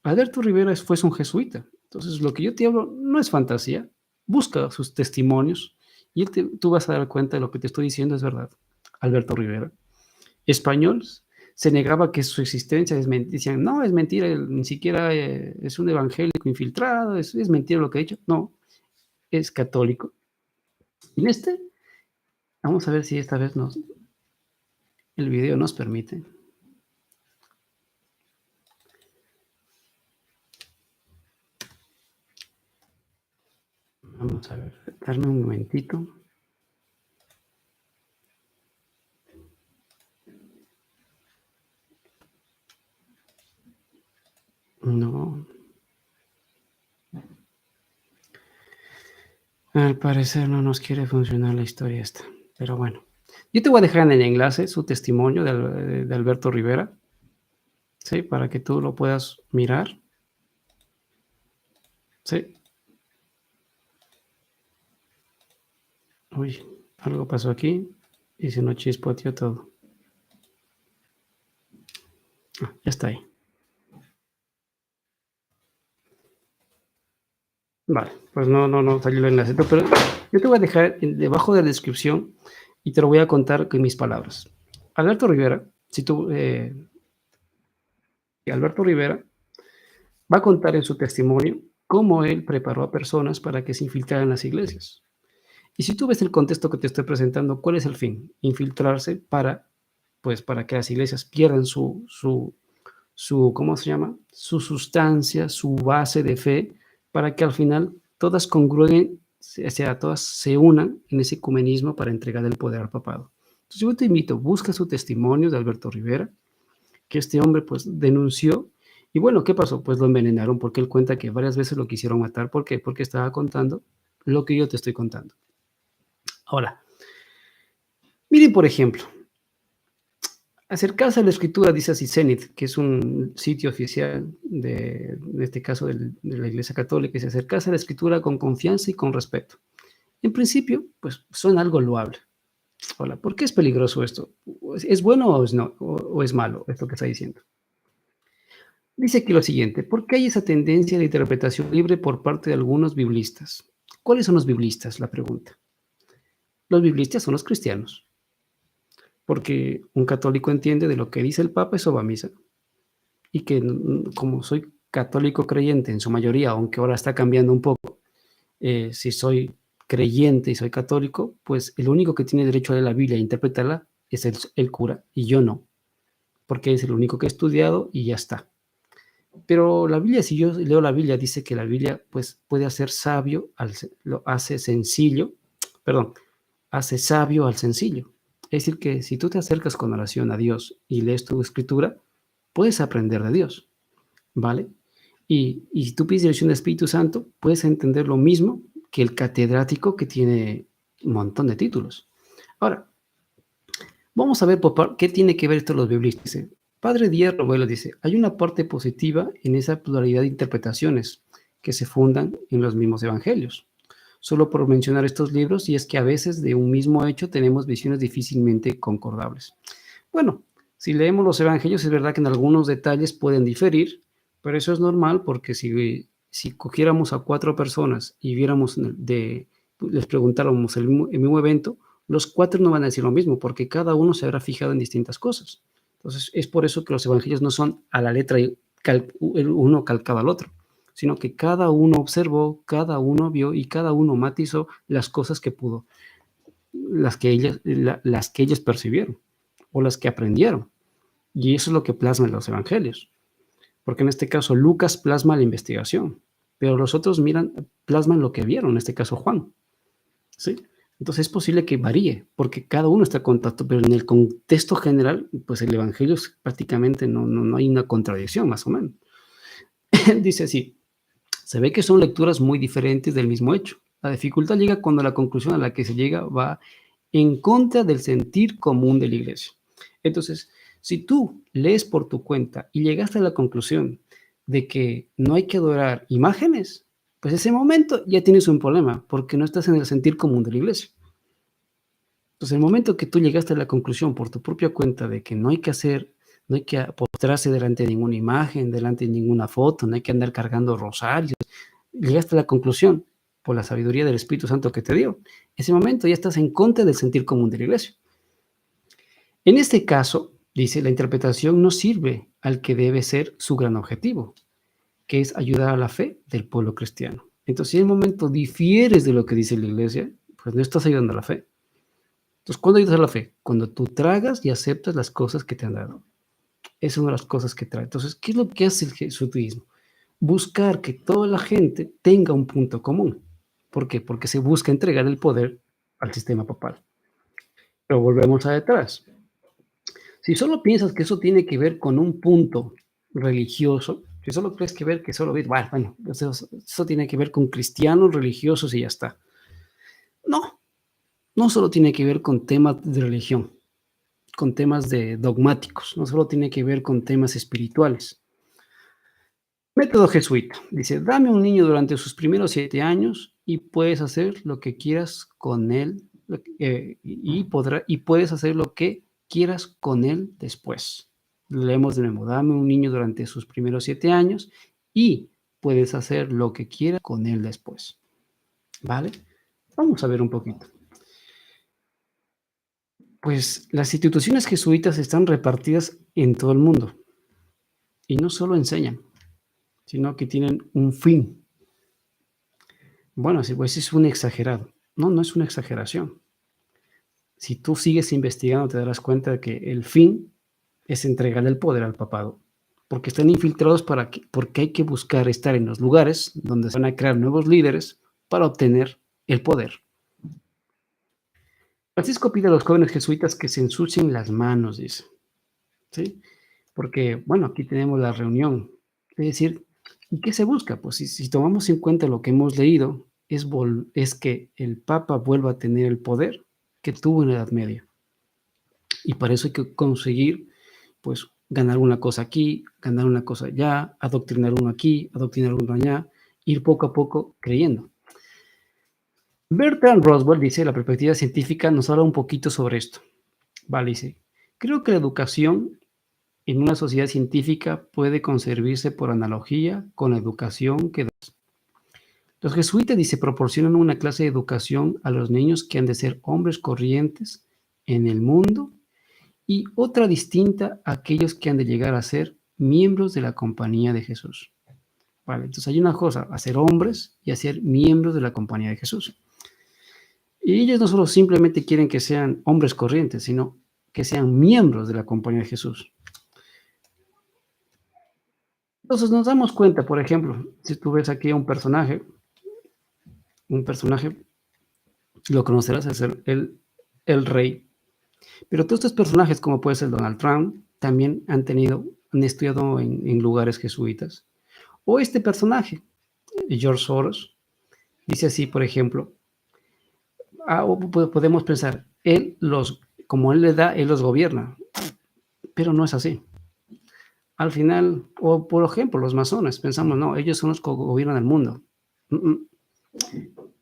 Alberto Rivera fue un jesuita. Entonces, lo que yo te hablo no es fantasía. Busca sus testimonios y tú vas a dar cuenta de lo que te estoy diciendo es verdad. Alberto Rivera. Español, se negaba que su existencia es mentira. Decían, no, es mentira, ni siquiera es un evangélico infiltrado, es mentira lo que ha dicho. No, es católico. Y vamos a ver si esta vez el video nos permite. Vamos a ver, darme un momentito. No, al parecer no nos quiere funcionar la historia esta, pero bueno. Yo te voy a dejar en el enlace su testimonio de Alberto Rivera, ¿sí? Para que tú lo puedas mirar, ¿sí? Uy, algo pasó aquí y se nos chispoteó todo. Ah, ya está ahí. Vale, pues no salió el enlace, pero yo te voy a dejar debajo de la descripción y te lo voy a contar con mis palabras. Alberto Rivera, si tú, Alberto Rivera va a contar en su testimonio cómo él preparó a personas para que se infiltraran en las iglesias. Y si tú ves el contexto que te estoy presentando, ¿cuál es el fin? Infiltrarse para, pues, para que las iglesias pierdan ¿cómo se llama? Su sustancia, su base de fe, para que al final todas congruen, o sea, todas se unan en ese ecumenismo para entregar el poder al papado. Entonces yo te invito, busca su testimonio de Alberto Rivera, que este hombre pues denunció. Y bueno, ¿qué pasó? Pues lo envenenaron porque él cuenta que varias veces lo quisieron matar. ¿Por qué? Porque estaba contando lo que yo te estoy contando. Ahora, miren, por ejemplo, acercarse a la escritura, dice así Zenit, que es un sitio oficial en este caso de la Iglesia Católica, dice acercarse a la escritura con confianza y con respeto. En principio, pues suena algo loable. Hola, ¿por qué es peligroso esto? ¿Es bueno o es, no, o es malo esto que está diciendo? Dice aquí lo siguiente, ¿por qué hay esa tendencia de interpretación libre por parte de algunos biblistas? ¿Cuáles son los biblistas? La pregunta. Los biblistas son los cristianos, porque un católico entiende de lo que dice el Papa, eso va a misa. Y que como soy católico creyente en su mayoría, aunque ahora está cambiando un poco, si soy creyente y soy católico, pues el único que tiene derecho a leer la Biblia e interpretarla es el cura y yo no, porque es el único que he estudiado y ya está. Pero la Biblia, si yo leo la Biblia, dice que la Biblia pues puede hacer sabio, lo hace sencillo, perdón, hace sabio al sencillo. Es decir, que si tú te acercas con oración a Dios y lees tu escritura, puedes aprender de Dios, ¿vale? Y si tú pides dirección del Espíritu Santo, puedes entender lo mismo que el catedrático que tiene un montón de títulos. Ahora, vamos a ver qué tiene que ver esto los biblistas. Dice, Padre Díaz Robelo dice, hay una parte positiva en esa pluralidad de interpretaciones que se fundan en los mismos evangelios. Solo por mencionar estos libros, y es que a veces de un mismo hecho tenemos visiones difícilmente concordables. Bueno, si leemos los evangelios, es verdad que en algunos detalles pueden diferir, pero eso es normal porque si cogiéramos a 4 personas y viéramos, les preguntáramos el mismo evento, los 4 no van a decir lo mismo, porque cada uno se habrá fijado en distintas cosas. Entonces, es por eso que los evangelios no son a la letra el uno calcado al otro, sino que cada uno observó, cada uno vio y cada uno matizó las cosas que pudo, las que ellos percibieron o las que aprendieron. Y eso es lo que plasman los evangelios. Porque en este caso Lucas plasma la investigación, pero los otros plasman lo que vieron, en este caso Juan. ¿Sí? Entonces es posible que varíe, porque cada uno está en contacto, pero en el contexto general, pues el evangelio es prácticamente no hay una contradicción, más o menos. Dice así, se ve que son lecturas muy diferentes del mismo hecho. La dificultad llega cuando la conclusión a la que se llega va en contra del sentir común de la iglesia. Entonces, si tú lees por tu cuenta y llegaste a la conclusión de que no hay que adorar imágenes, pues ese momento ya tienes un problema, porque no estás en el sentir común de la iglesia. Entonces, el momento que tú llegaste a la conclusión por tu propia cuenta de que no hay que postrarse delante de ninguna imagen, delante de ninguna foto, no hay que andar cargando rosarios, llegaste a la conclusión por la sabiduría del Espíritu Santo que te dio. Ese momento ya estás en contra del sentir común de la iglesia. En este caso, dice, la interpretación no sirve al que debe ser su gran objetivo, que es ayudar a la fe del pueblo cristiano. Entonces, si en el momento difieres de lo que dice la iglesia, pues no estás ayudando a la fe. Entonces, ¿cuándo ayudas a la fe? Cuando tú tragas y aceptas las cosas que te han dado. Esa es una de las cosas que trae. Entonces, ¿qué es lo que hace el jesuitismo? Buscar que toda la gente tenga un punto común. ¿Por qué? Porque se busca entregar el poder al sistema papal. Pero volvemos a detrás. Si solo piensas que eso tiene que ver con un punto religioso, Si solo crees que ver que solo ver, bueno, eso tiene que ver con cristianos, religiosos y ya está. No, no solo tiene que ver con temas de religión, con temas de dogmáticos, no solo tiene que ver con temas espirituales. Método jesuita. Dice, dame un niño durante sus primeros 7 años y puedes hacer lo que quieras con él, y puedes hacer lo que quieras con él después. Leemos de nuevo, dame un niño durante sus primeros 7 años y puedes hacer lo que quieras con él después. ¿Vale? Vamos a ver un poquito. Pues las instituciones jesuitas están repartidas en todo el mundo y no solo enseñan, sino que tienen un fin. Bueno, sí, pues es un exagerado. No, no es una exageración. Si tú sigues investigando, te darás cuenta de que el fin es entregarle el poder al papado, porque están infiltrados porque hay que buscar estar en los lugares donde se van a crear nuevos líderes para obtener el poder. Francisco pide a los jóvenes jesuitas que se ensucien las manos, dice, ¿sí? Porque, bueno, aquí tenemos la reunión. Es decir, ¿y qué se busca? Pues si tomamos en cuenta lo que hemos leído, es que el Papa vuelva a tener el poder que tuvo en la Edad Media. Y para eso hay que conseguir, pues, ganar una cosa aquí, ganar una cosa allá, adoctrinar uno aquí, adoctrinar uno allá, ir poco a poco creyendo. Bertrand Roswell dice, la perspectiva científica nos habla un poquito sobre esto. Vale, dice, creo que la educación en una sociedad científica puede concebirse por analogía con la educación que los jesuitas, dice, proporcionan una clase de educación a los niños que han de ser hombres corrientes en el mundo y otra distinta a aquellos que han de llegar a ser miembros de la compañía de Jesús. Vale, entonces hay una cosa, a ser hombres y a ser miembros de la compañía de Jesús. Y ellos no solo simplemente quieren que sean hombres corrientes, sino que sean miembros de la compañía de Jesús. Entonces nos damos cuenta, por ejemplo, si tú ves aquí a un personaje, lo conocerás, es el rey. Pero todos estos personajes, como puede ser Donald Trump, también han estudiado en lugares jesuitas. O este personaje, George Soros, dice así, por ejemplo, podemos pensar, como él le da, él los gobierna, pero no es así. Al final, o por ejemplo, los masones, pensamos, no, ellos son los que gobiernan el mundo.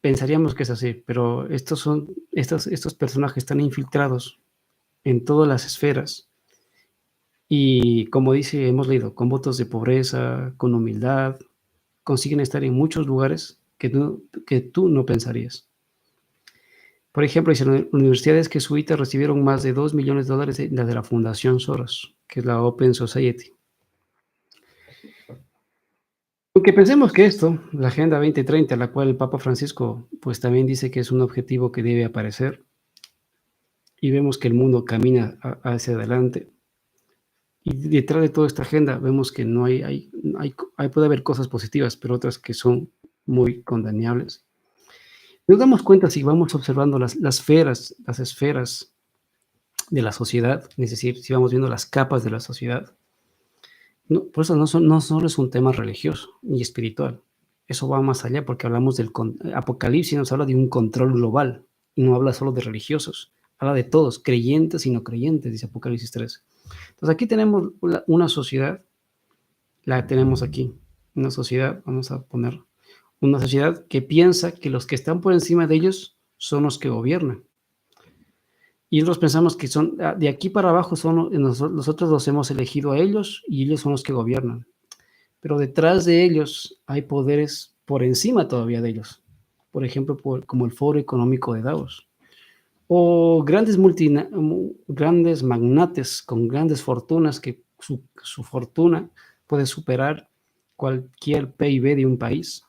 Pensaríamos que es así, pero estos personajes están infiltrados en todas las esferas y, como dice, hemos leído, con votos de pobreza, con humildad, consiguen estar en muchos lugares que tú no pensarías. Por ejemplo, dice, las universidades jesuitas recibieron más de $2 millones de la Fundación Soros, que es la Open Society. Aunque pensemos que esto, la Agenda 2030, la cual el Papa Francisco pues también dice que es un objetivo que debe aparecer, y vemos que el mundo camina hacia adelante, y detrás de toda esta agenda vemos que no puede haber cosas positivas, pero otras que son muy condenables. Nos damos cuenta, si vamos observando las esferas de la sociedad, es decir, si vamos viendo las capas de la sociedad, por eso no solo es un tema religioso ni espiritual, eso va más allá, porque hablamos Apocalipsis nos habla de un control global, y no habla solo de religiosos, habla de todos, creyentes y no creyentes, dice Apocalipsis 3. Entonces aquí tenemos una sociedad, la tenemos aquí, una sociedad, vamos a poner, una sociedad que piensa que los que están por encima de ellos son los que gobiernan. Y nosotros pensamos que son de aquí para abajo, nosotros los hemos elegido a ellos y ellos son los que gobiernan. Pero detrás de ellos hay poderes por encima todavía de ellos. Por ejemplo, como el Foro Económico de Davos. O grandes magnates con grandes fortunas que su fortuna puede superar cualquier PIB de un país.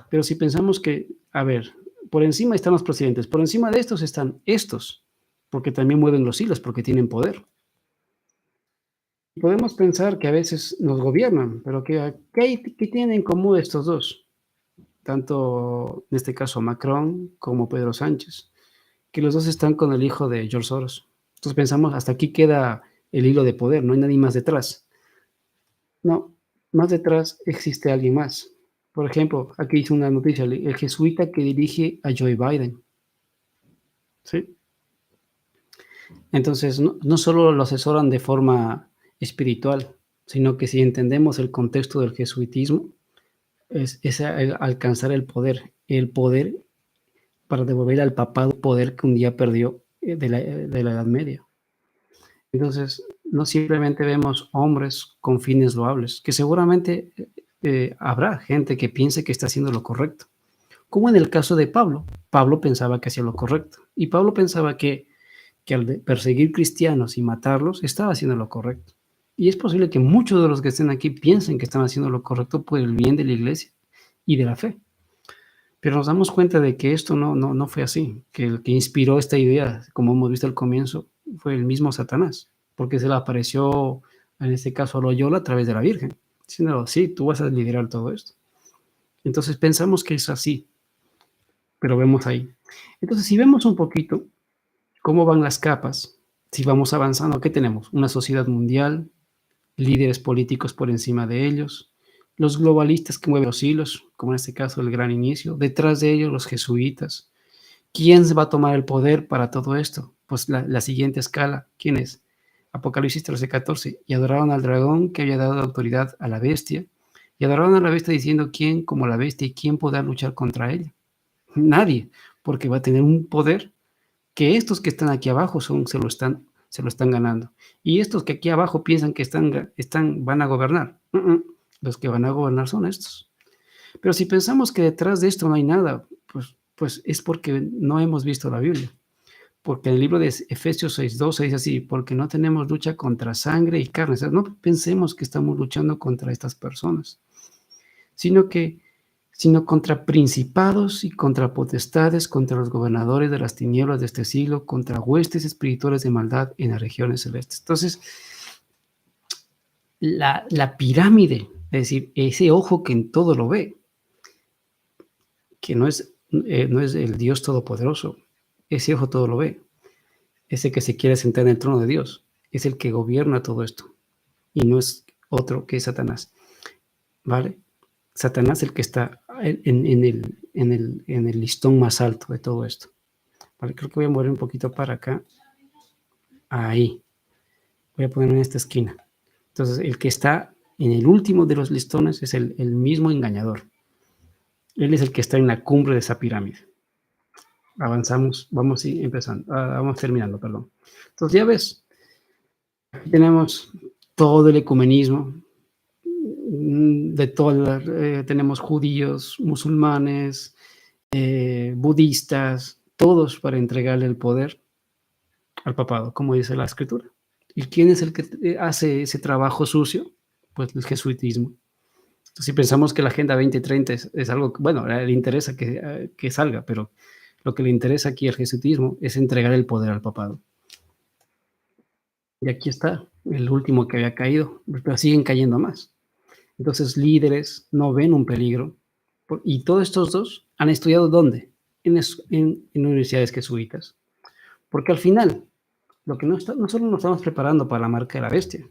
Pero si pensamos que, a ver, por encima están los presidentes, por encima de estos están estos, porque también mueven los hilos, porque tienen poder. Podemos pensar que a veces nos gobiernan, pero ¿qué tienen en común estos dos? Tanto, en este caso, Macron como Pedro Sánchez, que los dos están con el hijo de George Soros. Entonces pensamos, hasta aquí queda el hilo de poder, no hay nadie más detrás. No, más detrás existe alguien más. Por ejemplo, aquí hice una noticia, el jesuita que dirige a Joe Biden, ¿sí? Entonces, no solo lo asesoran de forma espiritual, sino que si entendemos el contexto del jesuitismo, es alcanzar el poder para devolver al papado poder que un día perdió de la Edad Media. Entonces, no simplemente vemos hombres con fines loables, que seguramente habrá gente que piense que está haciendo lo correcto, como en el caso de Pablo. Pablo pensaba que hacía lo correcto y Pablo pensaba que al perseguir cristianos y matarlos estaba haciendo lo correcto. Y es posible que muchos de los que estén aquí piensen que están haciendo lo correcto por el bien de la iglesia y de la fe. Pero nos damos cuenta de que esto no fue así, que el que inspiró esta idea, como hemos visto al comienzo, fue el mismo Satanás, porque se le apareció, en este caso a Loyola, a través de la Virgen, diciendo, sí, tú vas a liderar todo esto. Entonces pensamos que es así, pero vemos ahí. Entonces, si vemos un poquito cómo van las capas, si vamos avanzando, ¿qué tenemos? Una sociedad mundial, líderes políticos por encima de ellos, los globalistas que mueven los hilos, como en este caso el Gran Inicio, detrás de ellos los jesuitas. ¿Quién va a tomar el poder para todo esto? Pues la siguiente escala, ¿quién es? Apocalipsis 13:14, y adoraron al dragón que había dado autoridad a la bestia, y adoraron a la bestia diciendo, ¿quién como la bestia y quién podrá luchar contra ella? Nadie, porque va a tener un poder que estos que están aquí abajo se lo están ganando. Y estos que aquí abajo piensan que van a gobernar. Los que van a gobernar son estos. Pero si pensamos que detrás de esto no hay nada, pues es porque no hemos visto la Biblia. Porque en el libro de Efesios 6:12 dice así, porque no tenemos lucha contra sangre y carne. O sea, no pensemos que estamos luchando contra estas personas, sino que sino contra principados y contra potestades, contra los gobernadores de las tinieblas de este siglo, contra huestes espirituales de maldad en las regiones celestes. Entonces, la pirámide, es decir, ese ojo que en todo lo ve, que no es el Dios todopoderoso, ese ojo todo lo ve, ese que se quiere sentar en el trono de Dios, es el que gobierna todo esto, y no es otro que Satanás, ¿vale? Satanás el que está en el listón más alto de todo esto. Vale, creo que voy a mover un poquito para acá. Ahí. Voy a ponerme en esta esquina. Entonces, el que está en el último de los listones es el mismo engañador. Él es el que está en la cumbre de esa pirámide. Avanzamos, vamos empezando, vamos terminando, perdón. Entonces, ya ves, aquí tenemos todo el ecumenismo, tenemos judíos, musulmanes, budistas, todos para entregarle el poder al papado, como dice la escritura. ¿Y quién es el que hace ese trabajo sucio? Pues el jesuitismo. Entonces, si pensamos que la Agenda 2030 es algo, bueno, le interesa que salga, pero lo que le interesa aquí al jesuitismo es entregar el poder al papado. Y aquí está, el último que había caído, pero siguen cayendo más. Entonces, líderes no ven un peligro. Y todos estos dos han estudiado ¿dónde? En universidades jesuitas. Porque al final, lo que no solo nos estamos preparando para la marca de la bestia,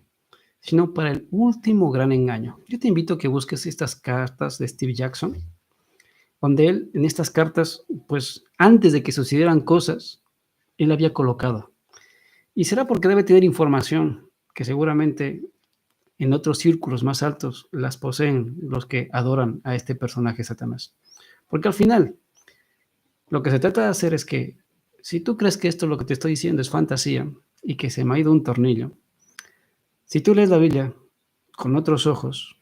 sino para el último gran engaño. Yo te invito a que busques estas cartas de Steve Jackson, donde él, en estas cartas, pues antes de que sucedieran cosas, él había colocado. Y será porque debe tener información que seguramente en otros círculos más altos las poseen los que adoran a este personaje Satanás. Porque al final, lo que se trata de hacer es que, si tú crees que esto lo que te estoy diciendo es fantasía y que se me ha ido un tornillo, si tú lees la Biblia con otros ojos,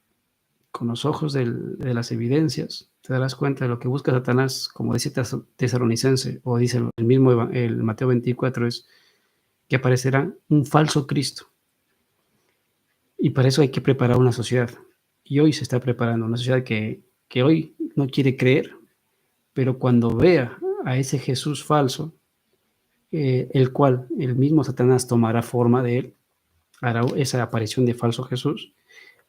con los ojos de las evidencias, te darás cuenta de lo que busca Satanás, como dice Tesalonicense, o dice el mismo el Mateo 24, es que aparecerá un falso Cristo. Y para eso hay que preparar una sociedad. Y hoy se está preparando una sociedad que hoy no quiere creer, pero cuando vea a ese Jesús falso, el cual el mismo Satanás tomará forma de él, hará esa aparición de falso Jesús,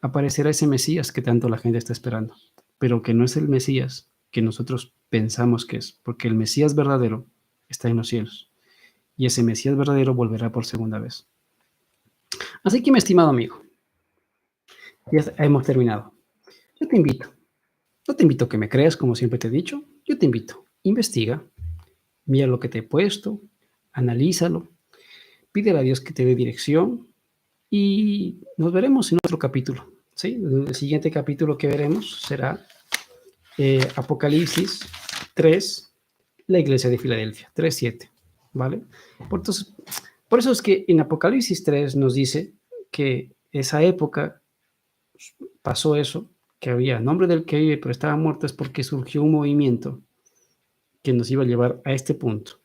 aparecerá ese Mesías que tanto la gente está esperando, pero que no es el Mesías que nosotros pensamos que es, porque el Mesías verdadero está en los cielos, y ese Mesías verdadero volverá por segunda vez. Así que, mi estimado amigo, Ya hemos terminado. Yo te invito, no te invito a que me creas, como siempre te he dicho, yo te invito, investiga, mira lo que te he puesto, analízalo, pídele a Dios que te dé dirección y nos veremos en otro capítulo. ¿Sí? El siguiente capítulo que veremos será Apocalipsis 3, la iglesia de Filadelfia, 3:7, ¿vale? Entonces, por eso es que en Apocalipsis 3 nos dice que esa época pasó eso, que había nombre del que vive, pero estaba muerto, es porque surgió un movimiento que nos iba a llevar a este punto,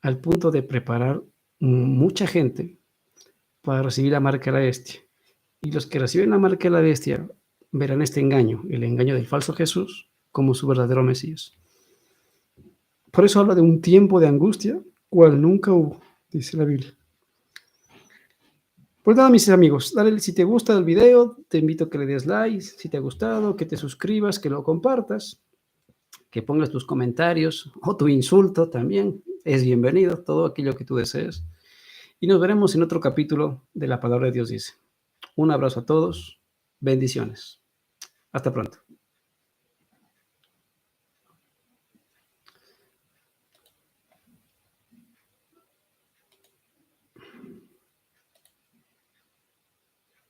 al punto de preparar mucha gente para recibir la marca de la bestia. Y los que reciben la marca de la bestia verán este engaño, el engaño del falso Jesús, como su verdadero Mesías. Por eso habla de un tiempo de angustia, cual nunca hubo, dice la Biblia. Pues nada, mis amigos, dale, si te gusta el video, te invito a que le des like, si te ha gustado, que te suscribas, que lo compartas, que pongas tus comentarios o tu insulto también. Es bienvenido, todo aquello que tú desees. Y nos veremos en otro capítulo de La Palabra de Dios dice. Un abrazo a todos, bendiciones. Hasta pronto.